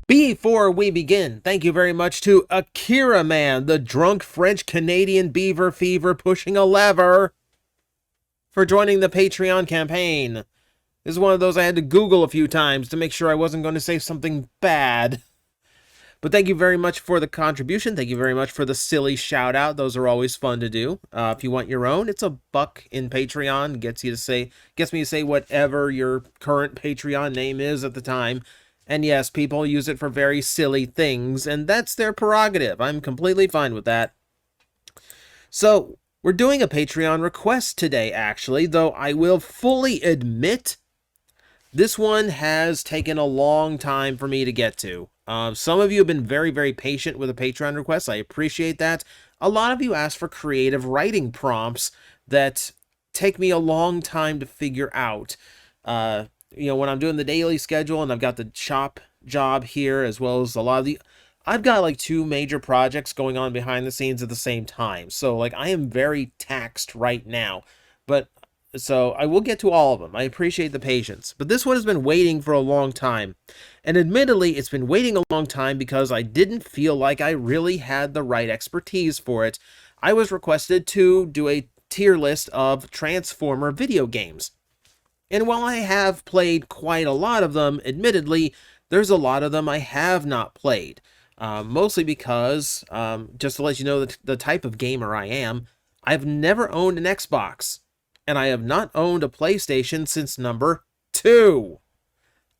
Before we begin, thank you very much to Akira Man, the drunk French-Canadian beaver fever pushing a lever, for joining the Patreon campaign. This is one of those I had to Google a few times to make sure I wasn't going to say something bad. But thank you very much for the contribution. Thank you very much for the silly shout out. Those are always fun to do. If you want your own, it's $1 in Patreon. Gets me to say whatever your current Patreon name is at the time. And yes, people use it for very silly things, and that's their prerogative. I'm completely fine with that. So, we're doing a Patreon request today, actually, though I will fully admit this one has taken a long time for me to get to. Some of you have been very, very patient with a Patreon request. I appreciate that. A lot of you ask for creative writing prompts that take me a long time to figure out. When I'm doing the daily schedule and I've got the shop job here, as well as a lot of I've got like 2 major projects going on behind the scenes at the same time. So like I am very taxed right now, so I will get to all of them. I appreciate the patience, but this one has been waiting for a long time. And admittedly, it's been waiting a long time because I didn't feel like I really had the right expertise for it. I was requested to do a tier list of Transformer video games. And while I have played quite a lot of them, admittedly, there's a lot of them I have not played. Mostly because, just to let you know the type of gamer I am, I've never owned an Xbox. And I have not owned a PlayStation since number 2.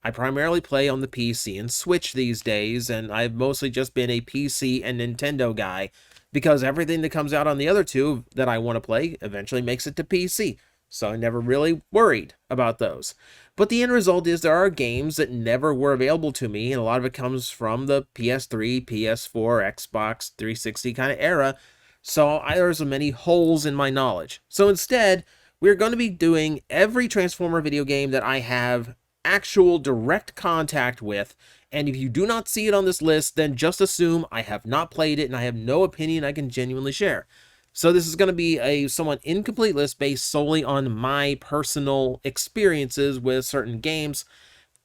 I primarily play on the PC and Switch these days, and I've mostly just been a PC and Nintendo guy, because everything that comes out on the other 2 that I want to play eventually makes it to PC. So I never really worried about those. But the end result is there are games that never were available to me, and a lot of it comes from the PS3, PS4, Xbox 360 kind of era, so there's many holes in my knowledge. So instead, we're going to be doing every Transformer video game that I have actual direct contact with, and if you do not see it on this list, then just assume I have not played it and I have no opinion I can genuinely share. So this is going to be a somewhat incomplete list based solely on my personal experiences with certain games,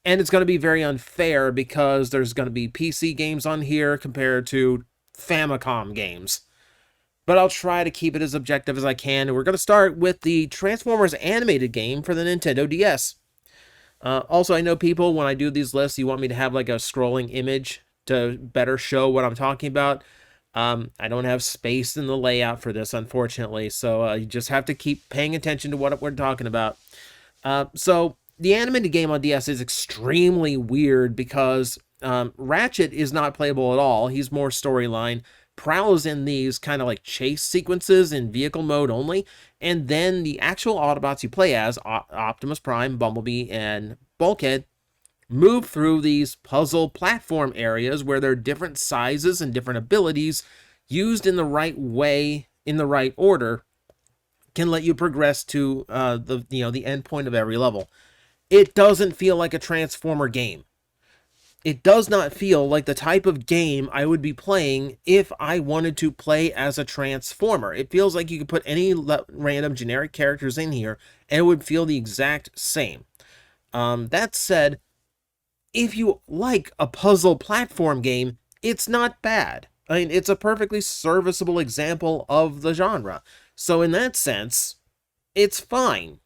and it's going to be very unfair because there's going to be PC games on here compared to Famicom games. But I'll try to keep it as objective as I can, and we're going to start with the Transformers animated game for the Nintendo DS. Also, I know people, when I do these lists, you want me to have like a scrolling image to better show what I'm talking about. I don't have space in the layout for this, unfortunately, so you just have to keep paying attention to what we're talking about. So, the animated game on DS is extremely weird because Ratchet is not playable at all. He's more storyline. Prowl is in these kind of like chase sequences in vehicle mode only, and then the actual Autobots you play as, Optimus Prime, Bumblebee, and Bulkhead, move through these puzzle platform areas where there are different sizes and different abilities used in the right way, in the right order, can let you progress to the end point of every level. It doesn't feel like a Transformer game. It does not feel like the type of game I would be playing if I wanted to play as a Transformer. It feels like you could put any random generic characters in here and it would feel the exact same. That said, if you like a puzzle platform game, it's not bad. I mean, it's a perfectly serviceable example of the genre. So in that sense, it's fine.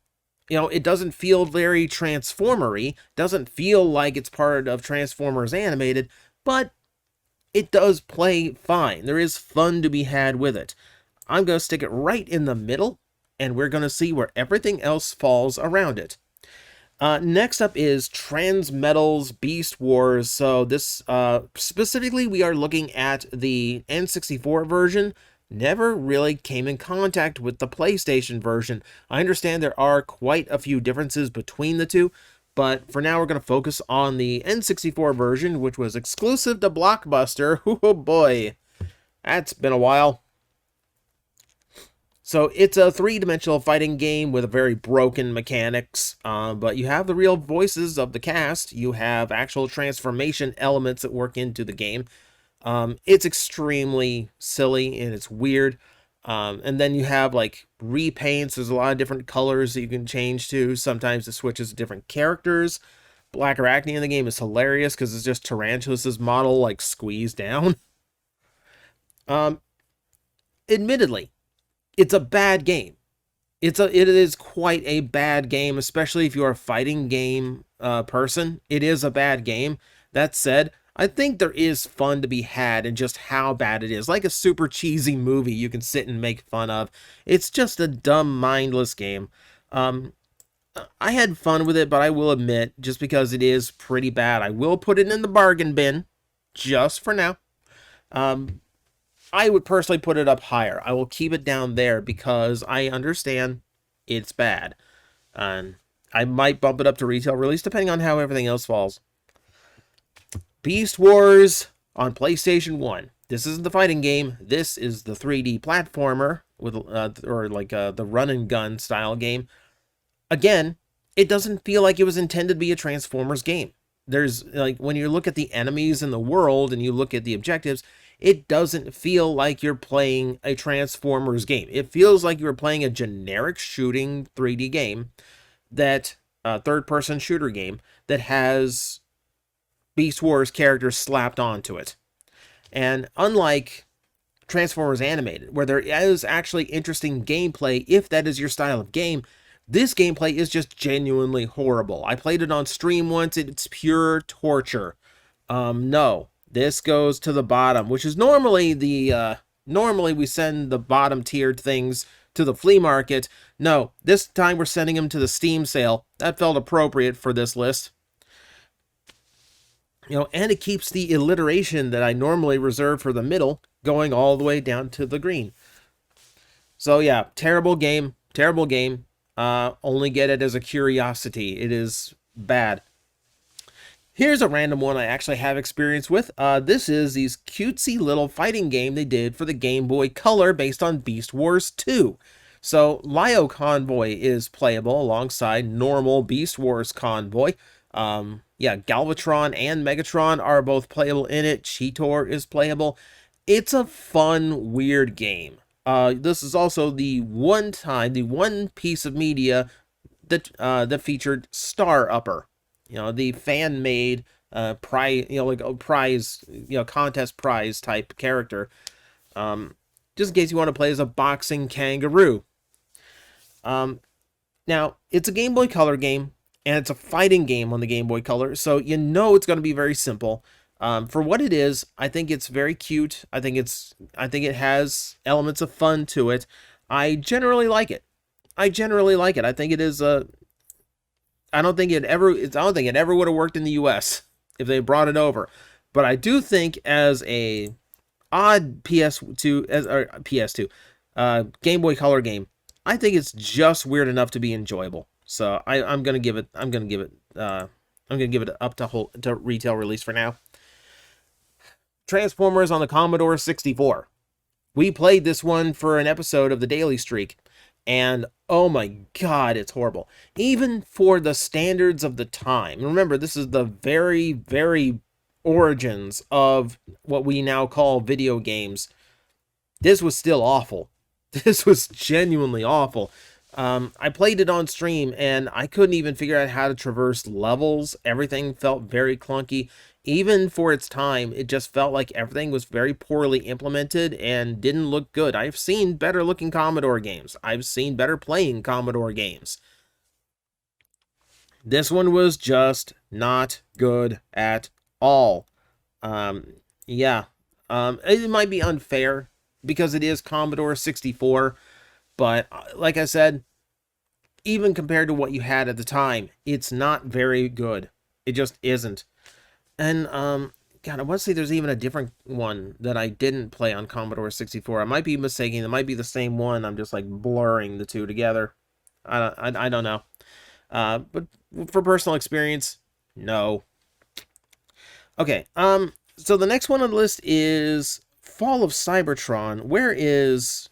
It doesn't feel very Transformer-y, doesn't feel like it's part of Transformers Animated, but it does play fine. There is fun to be had with it. I'm going to stick it right in the middle, and we're going to see where everything else falls around it. Next up is Transmetals Beast Wars. So this, specifically, we are looking at the N64 version. Never really came in contact with the PlayStation version. I understand there are quite a few differences between the two, but for now we're going to focus on the N64 version, which was exclusive to Blockbuster. Oh boy, that's been a while. So it's a 3-dimensional fighting game with a very broken mechanics, but you have the real voices of the cast. You have actual transformation elements that work into the game. It's extremely silly and it's weird. And then you have like repaints. There's a lot of different colors that you can change to. Sometimes it switches to different characters. Black Arachne in the game is hilarious because it's just Tarantulas' model like squeezed down. Um, Admittedly, it's a bad game. It is quite a bad game, especially if you're a fighting game person. It is a bad game. That said, I think there is fun to be had in just how bad it is. Like a super cheesy movie you can sit and make fun of. It's just a dumb, mindless game. I had fun with it, but I will admit, just because it is pretty bad, I will put it in the bargain bin, just for now. I would personally put it up higher. I will keep it down there because I understand it's bad. And I might bump it up to retail release depending on how everything else falls. Beast Wars on PlayStation 1. This isn't the fighting game. This is the 3D platformer with the run and gun style game. Again, it doesn't feel like it was intended to be a Transformers game. There's like when you look at the enemies in the world and you look at the objectives, it doesn't feel like you're playing a Transformers game. It feels like you're playing a generic shooting 3D game, that third-person shooter game that has Beast Wars characters slapped onto it. And unlike Transformers Animated, where there is actually interesting gameplay if that is your style of game, this gameplay is just genuinely horrible. I played it on stream once. It's pure torture. No, this goes to the bottom, which is normally normally we send the bottom tiered things to the flea market. No, this time we're sending them to the Steam sale. That felt appropriate for this list. And it keeps the alliteration that I normally reserve for the middle going all the way down to the green. So yeah, terrible game. Terrible game. Only get it as a curiosity. It is bad. Here's a random one I actually have experience with. This is these cutesy little fighting game they did for the Game Boy Color based on Beast Wars 2. So Lio Convoy is playable alongside normal Beast Wars Convoy. Yeah, Galvatron and Megatron are both playable in it. Cheetor is playable. It's a fun, weird game. This is also the one piece of media that featured Star Upper, the fan-made prize, like a prize, contest prize type character. Just in case you want to play as a boxing kangaroo. Now it's a Game Boy Color game, and it's a fighting game on the Game Boy Color, so it's going to be very simple. For what it is, I think it's very cute. I think it has elements of fun to it. I generally like it. I think it is I don't think it ever would have worked in the US if they brought it over. But I do think as a odd PS2 Game Boy Color game, I think it's just weird enough to be enjoyable. So I'm gonna give it up to retail release for now. Transformers on the Commodore 64. We played this one for an episode of the Daily Streak, and oh my god, it's horrible. Even for the standards of the time. Remember, this is the very, very origins of what we now call video games. This was still awful. This was genuinely awful. I played it on stream, and I couldn't even figure out how to traverse levels. Everything felt very clunky. Even for its time, it just felt like everything was very poorly implemented and didn't look good. I've seen better looking Commodore games. I've seen better playing Commodore games. This one was just not good at all. Yeah. It might be unfair because it is Commodore 64, but like I said, even compared to what you had at the time, it's not very good. It just isn't. And, God, I want to say there's even a different one that I didn't play on Commodore 64. I might be mistaken. It might be the same one. I'm just, like, blurring the two together. I don't know. But for personal experience, no. Okay, so the next one on the list is Fall of Cybertron. Where is...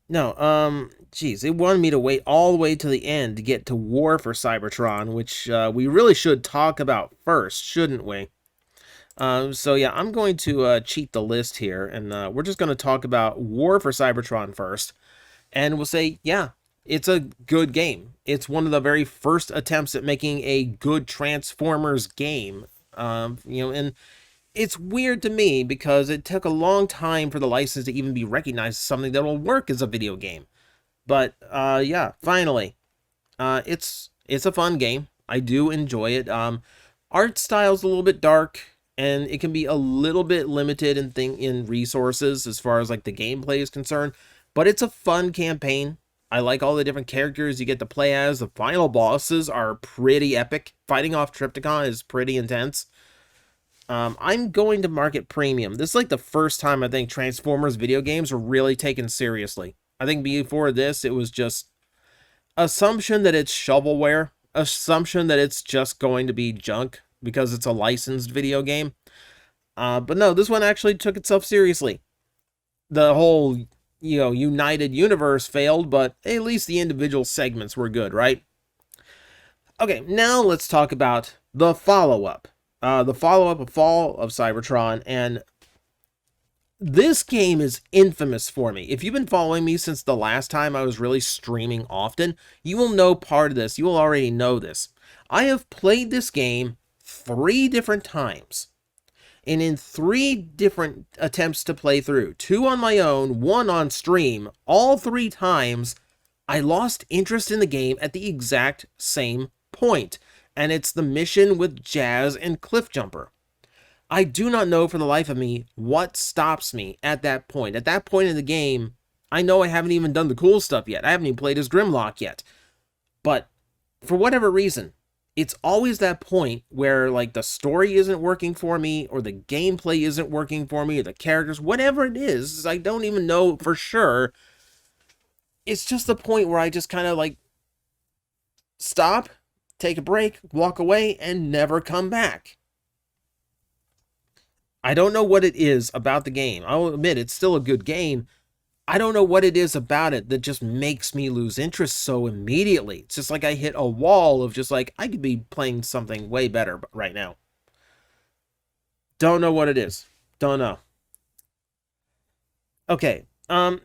No, geez, it wanted me to wait all the way to the end to get to War for Cybertron, which we really should talk about first, shouldn't we? So yeah, I'm going to cheat the list here, and we're just going to talk about War for Cybertron first. And we'll say, yeah, It's a good game. It's one of the very first attempts at making a good Transformers game. And it's weird to me because it took a long time for the license to even be recognized as something that will work as a video game. But yeah, finally, it's a fun game. I do enjoy it. Art style's a little bit dark, and it can be a little bit limited in resources as far as like the gameplay is concerned. But it's a fun campaign. I like all the different characters you get to play as. The final bosses are pretty epic. Fighting off Trypticon is pretty intense. I'm going to market premium. This is like the first time I think Transformers video games were really taken seriously. I think before this, it was just assumption that it's shovelware, assumption that it's just going to be junk because it's a licensed video game. But no, this one actually took itself seriously. The whole, United Universe failed, but at least the individual segments were good, right? Okay, now let's talk about the follow-up. The follow-up of Fall of Cybertron, and this game is infamous for me. If you've been following me since the last time I was really streaming often, you will know part of this. You will already know this. I have played this game 3 different times. And in 3 different attempts to play through, 2 on my own, 1 on stream, all 3 times, I lost interest in the game at the exact same point. And it's the mission with Jazz and Cliffjumper. I do not know for the life of me what stops me at that point. At that point in the game, I know I haven't even done the cool stuff yet. I haven't even played as Grimlock yet. But for whatever reason, it's always that point where like the story isn't working for me, or the gameplay isn't working for me, or the characters, whatever it is, I don't even know for sure. It's just the point where I just kind of like stop, take a break, walk away, and never come back. I don't know what it is about the game. I'll admit it's still a good game. I don't know what it is about it that just makes me lose interest so immediately. It's just like I hit a wall of just like, I could be playing something way better right now. Don't know what it is. Don't know. Okay,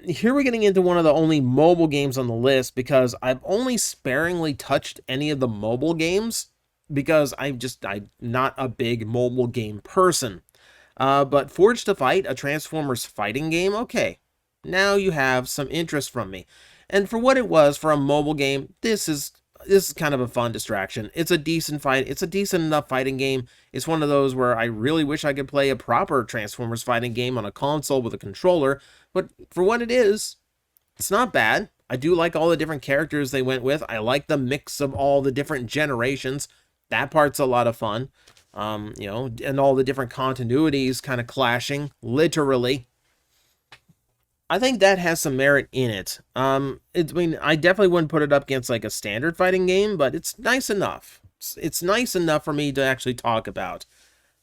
here we're getting into one of the only mobile games on the list because I've only sparingly touched any of the mobile games because I'm not a big mobile game person. But Forged to Fight, a Transformers fighting game, okay. Now you have some interest from me. And for what it was for a mobile game, this is kind of a fun distraction. It's a decent fight. It's a decent enough fighting game. It's one of those where I really wish I could play a proper Transformers fighting game on a console with a controller. But for what it is, it's not bad. I do like all the different characters they went with. I like the mix of all the different generations. That part's a lot of fun. And all the different continuities kind of clashing, literally. I think that has some merit in it. I definitely wouldn't put it up against like a standard fighting game, but it's nice enough. It's nice enough for me to actually talk about.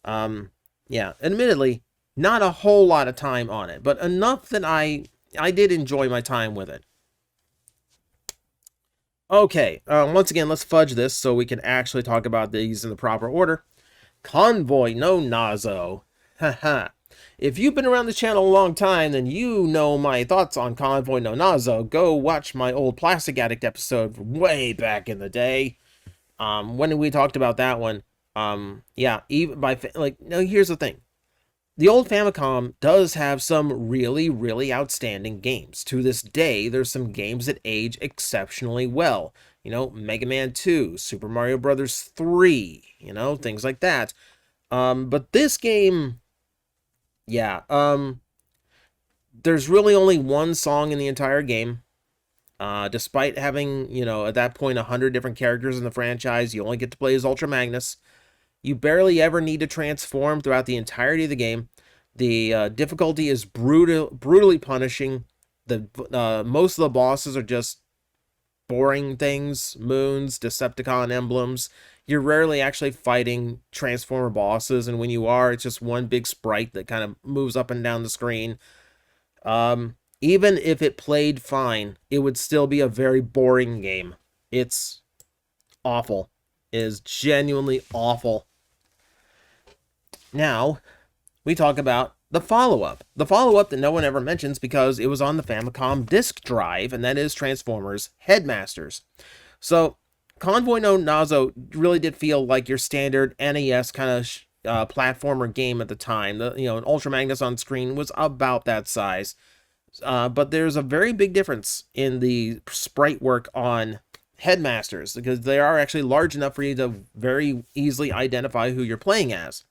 Yeah, admittedly, not a whole lot of time on it, but enough that I did enjoy my time with it. Okay, once again, let's fudge this so we can actually talk about these in the proper order. Convoy no Nazo. Haha. If you've been around the channel a long time, then you know my thoughts on Convoy no Nazo. Go watch my old Plastic Addict episode way back in the day. When we talked about that one, yeah, even now here's the thing. The old Famicom does have some really, really outstanding games. To this day, there's some games that age exceptionally well. Mega Man 2, Super Mario Brothers 3, things like that. But this game, yeah, there's really only one song in the entire game. Despite having, at that point, 100 different characters in the franchise, you only get to play as Ultra Magnus. You barely ever need to transform throughout the entirety of the game. The difficulty is brutally punishing. Most of the bosses are just boring things, moons, Decepticon emblems. You're rarely actually fighting Transformer bosses, and when you are, it's just one big sprite that kind of moves up and down the screen. Even if it played fine, it would still be a very boring game. It's awful. It is genuinely awful. Now, we talk about the follow-up. The follow-up that no one ever mentions because it was on the Famicom disk drive, and that is Transformers Headmasters. So, Convoy no Nazo really did feel like your standard NES kind of platformer game at the time. An Ultra Magnus on screen was about that size. But there's a very big difference in the sprite work on Headmasters, because they are actually large enough for you to very easily identify who you're playing as.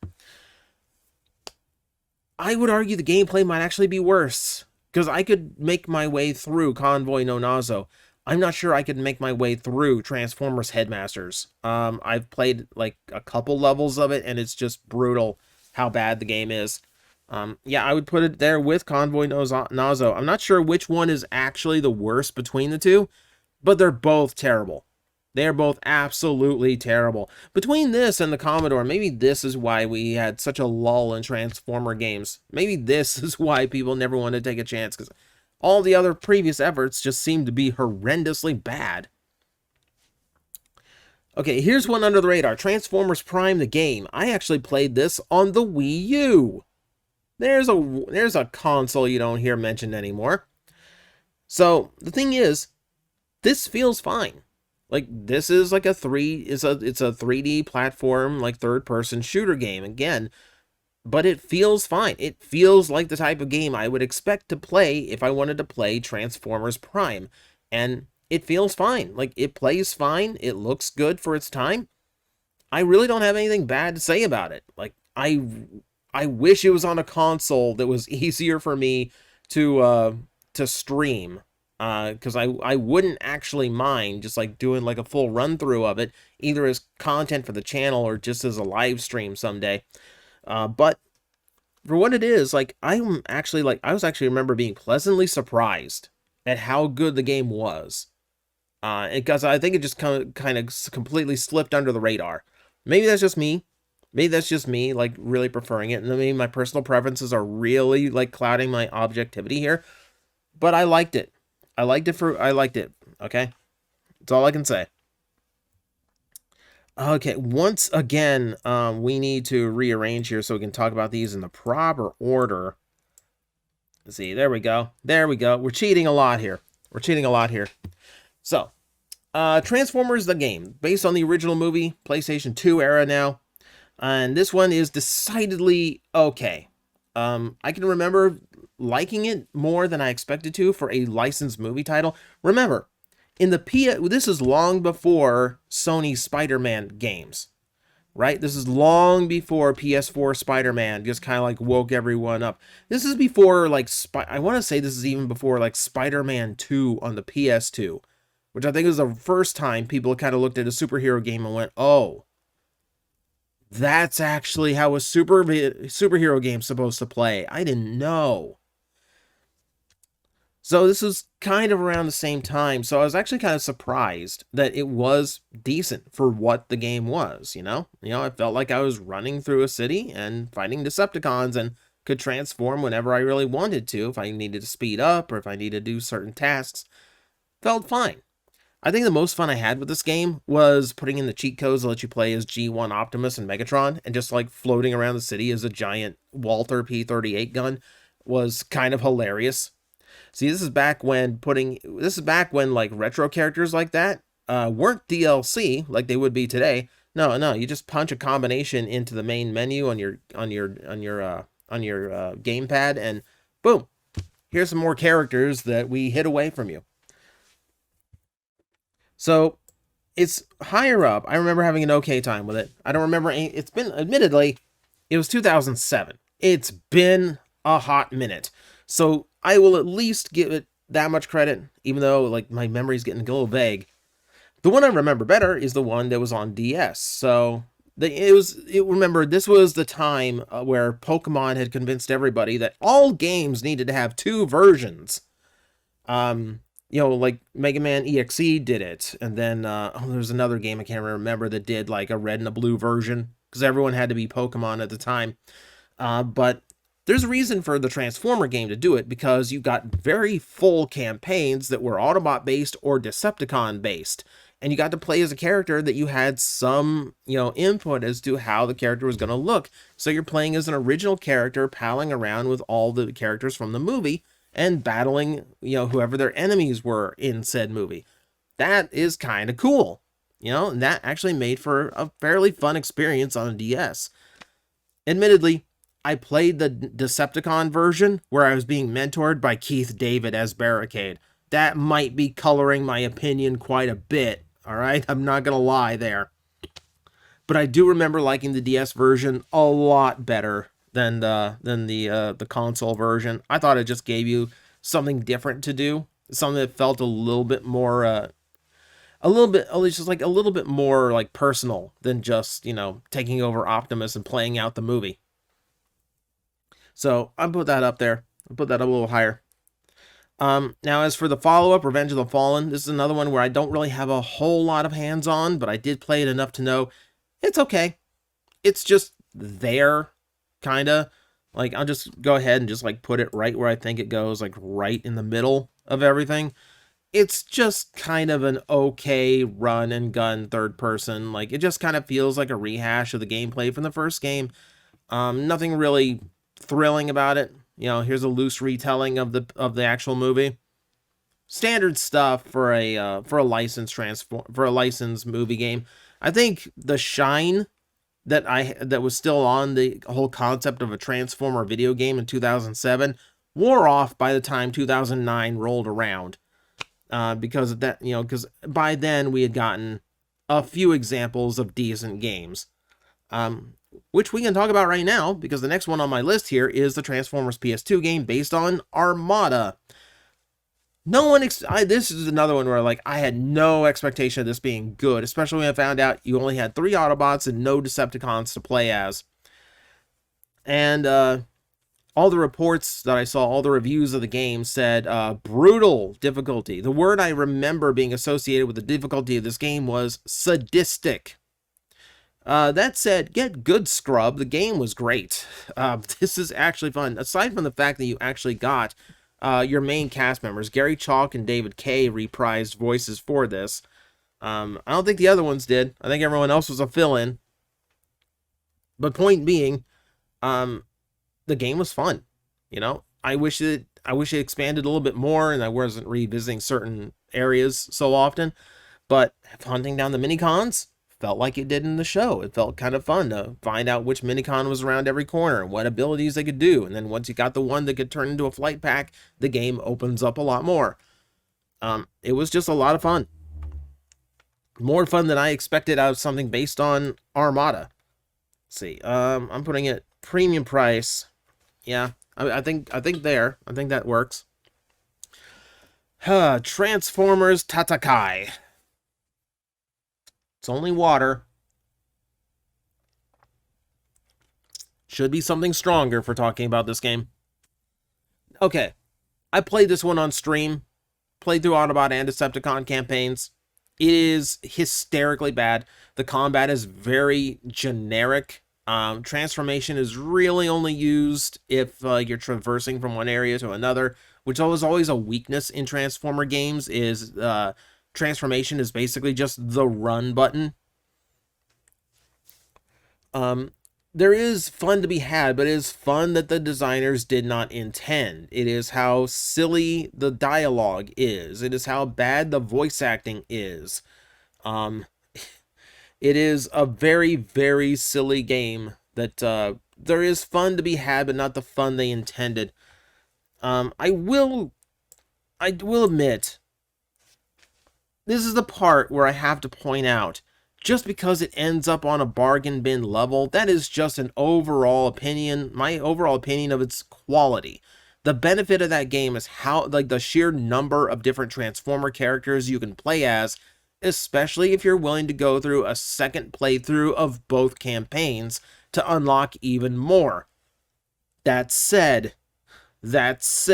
I would argue the gameplay might actually be worse, because I could make my way through Convoy no Nazo. I'm not sure I could make my way through Transformers Headmasters. I've played like a couple levels of it, and it's just brutal how bad the game is. Yeah, I would put it there with Convoy no Nazo. I'm not sure which one is actually the worst between the two, but they're both terrible. They're both absolutely terrible. Between this and the Commodore, maybe this is why we had such a lull in Transformer games. Maybe this is why people never wanted to take a chance, because all the other previous efforts just seemed to be horrendously bad. Okay, here's one under the radar. Transformers Prime the game. I actually played this on the Wii U. There's a console you don't hear mentioned anymore. So, the thing is, this feels fine. Like, this is like it's a 3D platform, like third-person shooter game again. But it feels fine. It feels like the type of game I would expect to play if I wanted to play Transformers Prime. And it feels fine. Like, it plays fine. It looks good for its time. I really don't have anything bad to say about it. Like, I wish it was on a console that was easier for me to stream. Because I wouldn't actually mind just like doing like a full run-through of it, either as content for the channel or just as a live stream someday. But for what it is, like, I was actually remember being pleasantly surprised at how good the game was. Because I think it just kind of completely slipped under the radar. Maybe that's just me. Maybe that's just me, like, really preferring it. And maybe my personal preferences are really, like, clouding my objectivity here. But I liked it. I liked it, okay? That's all I can say. Okay, once again, we need to rearrange here so we can talk about these in the proper order. Let's see, there we go. There we go. We're cheating a lot here. So, Transformers the game, based on the original movie, PlayStation 2 era now. And this one is decidedly okay. I can remember liking it more than I expected to for a licensed movie title. Remember, this is long before Sony's Spider-Man games, right? This is long before PS4 Spider-Man just kind of like woke everyone up. This is before like I want to say this is even before like Spider-Man 2 on the PS2, which I think is the first time people kind of looked at a superhero game and went, "Oh, that's actually how a superhero game's supposed to play. I didn't know." So this was kind of around the same time, so I was actually kind of surprised that it was decent for what the game was, you know? I felt like I was running through a city and fighting Decepticons and could transform whenever I really wanted to, if I needed to speed up or if I needed to do certain tasks. Felt fine. I think the most fun I had with this game was putting in the cheat codes that let you play as G1 Optimus and Megatron, and just like floating around the city as a giant Walther P-38 gun was kind of hilarious. See, this is back when like retro characters like that weren't DLC like they would be today. No, you just punch a combination into the main menu on your gamepad, and boom, here's some more characters that we hid away from you. So it's higher up. I remember having an okay time with it. I don't remember it's been, admittedly, it was 2007. It's been a hot minute. So I will at least give it that much credit, even though like my memory's getting a little vague. The one I remember better is the one that was on DS. So remember, this was the time where Pokemon had convinced everybody that all games needed to have two versions. Like Mega Man EXE did it, and then there's another game I can't remember that did like a red and a blue version, because everyone had to be Pokemon at the time. But there's a reason for the Transformer game to do it, because you got very full campaigns that were Autobot based or Decepticon based, and you got to play as a character that you had some, input as to how the character was going to look. So you're playing as an original character, palling around with all the characters from the movie and battling, whoever their enemies were in said movie. That is kind of cool, and that actually made for a fairly fun experience on a DS. Admittedly, I played the Decepticon version where I was being mentored by Keith David as Barricade. That might be coloring my opinion quite a bit, all right? I'm not going to lie there. But I do remember liking the DS version a lot better than the console version. I thought it just gave you something different to do, something that felt a little bit more, at least just like a little bit more like personal than just, taking over Optimus and playing out the movie. So I put that up there. I put that up a little higher. Now, as for the follow-up, Revenge of the Fallen, this is another one where I don't really have a whole lot of hands-on, but I did play it enough to know it's okay. It's just there, kind of. Like, I'll just go ahead and just, like, put it right where I think it goes, like, right in the middle of everything. It's just kind of an okay run-and-gun third person. Like, it just kind of feels like a rehash of the gameplay from the first game. Nothing really thrilling about it. Here's a loose retelling of the actual movie. Standard stuff for a licensed movie game. I think the shine that was still on the whole concept of a Transformer video game in 2007 wore off by the time 2009 rolled around. Because of that, because by then we had gotten a few examples of decent games. Which we can talk about right now, because the next one on my list here is the Transformers PS2 game based on Armada. This is another one where I had no expectation of this being good, especially when I found out you only had 3 Autobots and no Decepticons to play as. And all the reports that I saw, all the reviews of the game said brutal difficulty. The word I remember being associated with the difficulty of this game was sadistic. That said, get good, scrub. The game was great. This is actually fun. Aside from the fact that you actually got your main cast members, Gary Chalk and David Kay reprised voices for this. I don't think the other ones did. I think everyone else was a fill-in. But point being, the game was fun. I wish it expanded a little bit more and I wasn't revisiting certain areas so often. But hunting down the mini-cons felt like it did in the show. It felt kind of fun to find out which minicon was around every corner and what abilities they could do. And then once you got the one that could turn into a flight pack, the game opens up a lot more. It was just a lot of fun. More fun than I expected out of something based on Armada. Let's see. I'm putting it premium price. Yeah, I think that works. Transformers Tatakai. It's only water. Should be something stronger for talking about this game. Okay. I played this one on stream. Played through Autobot and Decepticon campaigns. It is hysterically bad. The combat is very generic. Transformation is really only used if you're traversing from one area to another, which was always a weakness in Transformer games, is transformation is basically just the run button. There is fun to be had, but it is fun that the designers did not intend. It is how silly the dialogue is. It is how bad the voice acting is. It is a very, very silly game that there is fun to be had, but not the fun they intended. I will admit, this is the part where I have to point out, just because it ends up on a bargain bin level, that is just an overall opinion, my overall opinion of its quality. The benefit of that game is how, the sheer number of different Transformer characters you can play as, especially if you're willing to go through a second playthrough of both campaigns to unlock even more. That said, I think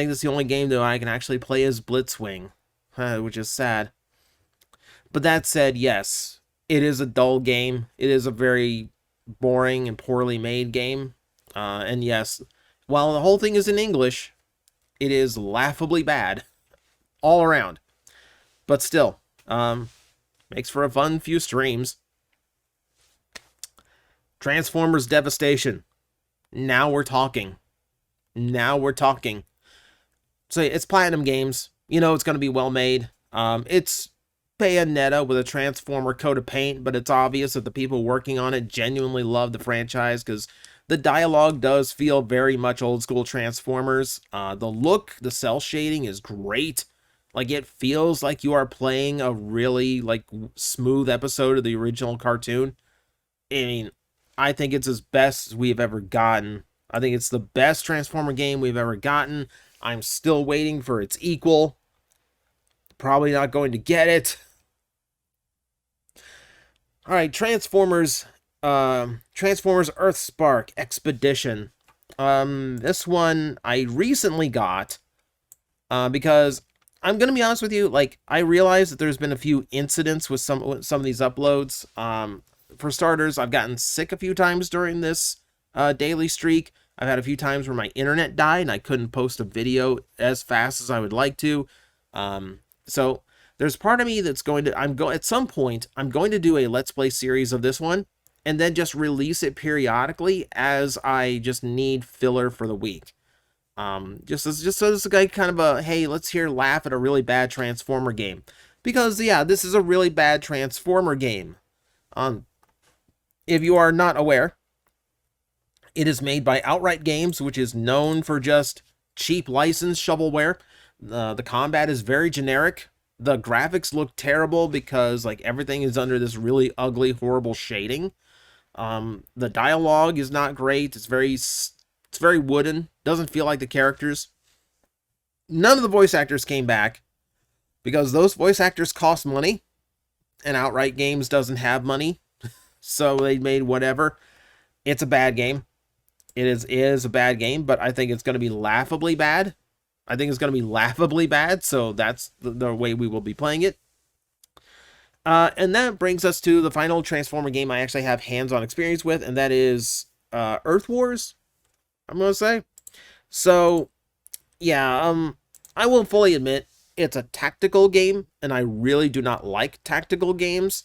that's the only game that I can actually play as Blitzwing, which is sad. But that said, yes, it is a dull game. It is a very boring and poorly made game. And yes, while the whole thing is in English, it is laughably bad all around. But still, Makes for a fun few streams. Transformers Devastation. Now we're talking. Now we're talking. So it's Platinum Games. You know it's going to be well made. It's Bayonetta with a Transformer coat of paint, but it's obvious that the people working on it genuinely love the franchise because the dialogue does feel very much old school Transformers. The look, the cell shading is great. Like, it feels like you are playing a really, like, smooth episode of the original cartoon. I mean, I think it's as best as we've ever gotten. I think it's the best Transformer game we've ever gotten. I'm still waiting for its equal. Probably not going to get it. Alright, Transformers EarthSpark Expedition. This one I recently got because I'm going to be honest with you, like, I realize that there's been a few incidents with some of these uploads. For starters, I've gotten sick a few times during this daily streak. I've had a few times where my internet died and I couldn't post a video as fast as I would like to. So there's part of me that's going to, at some point, I'm going to do a Let's Play series of this one and then just release it periodically as I just need filler for the week. Just as a guy kind of a, hey, let's laugh at a really bad Transformer game. Because, yeah, this is a really bad Transformer game. If you are not aware, it is made by Outright Games, which is known for just cheap licensed shovelware. The combat is very generic. The graphics look terrible because, like, everything is under this really ugly, horrible shading. The dialogue is not great. It's very wooden. Doesn't feel like the characters. None of the voice actors came back because those voice actors cost money, and Outright Games doesn't have money, so they made whatever. It's a bad game. It is a bad game, but I think it's going to be laughably bad. So that's the way we will be playing it. And that brings us to the final Transformer game I actually have hands-on experience with, and that is Earth Wars, I'm going to say. So, yeah, I will fully admit it's a tactical game, and I really do not like tactical games.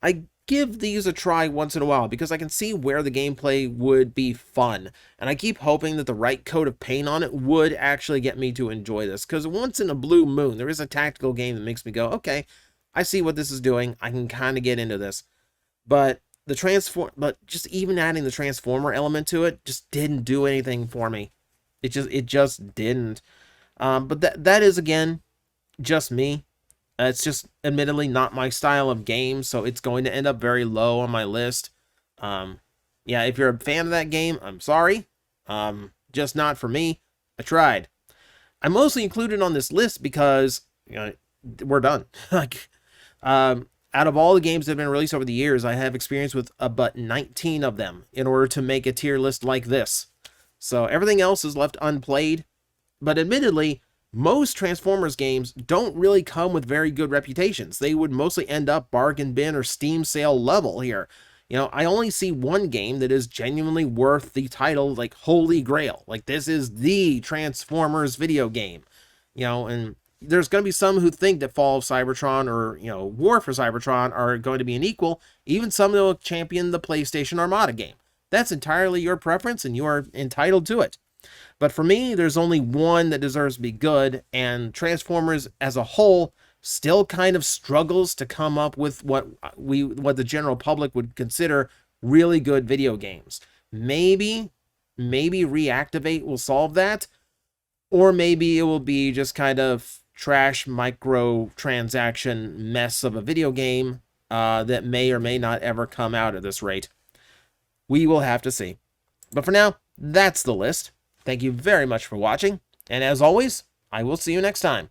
I give these a try once in a while because I can see where the gameplay would be fun, and I keep hoping that the right coat of paint on it would actually get me to enjoy this, because once in a blue moon there is a tactical game that makes me go, okay, I see what this is doing, I can kind of get into this. But just even adding the Transformer element to it just didn't do anything for me. It just didn't. But that is, again, just me. It's just admittedly not my style of game, so it's going to end up very low on my list. Yeah, if you're a fan of that game, I'm sorry. Just not for me. I tried. I mostly included on this list because, you know, we're done. Like, out of all the games that have been released over the years, I have experience with but 19 of them in order to make a tier list like this. So everything else is left unplayed. But admittedly, most Transformers games don't really come with very good reputations. They would mostly end up bargain bin or Steam sale level here. You know, I only see one game that is genuinely worth the title, like, Holy Grail. Like, this is the Transformers video game. You know, and there's going to be some who think that Fall of Cybertron or, you know, War for Cybertron are going to be an equal. Even some that will champion the PlayStation Armada game. That's entirely your preference, and you are entitled to it. But for me, there's only one that deserves to be good, and Transformers as a whole still kind of struggles to come up with what the general public would consider really good video games. Maybe Reactivate will solve that, or maybe it will be just kind of trash microtransaction mess of a video game that may or may not ever come out at this rate. We will have to see. But for now, that's the list. Thank you very much for watching, and as always, I will see you next time.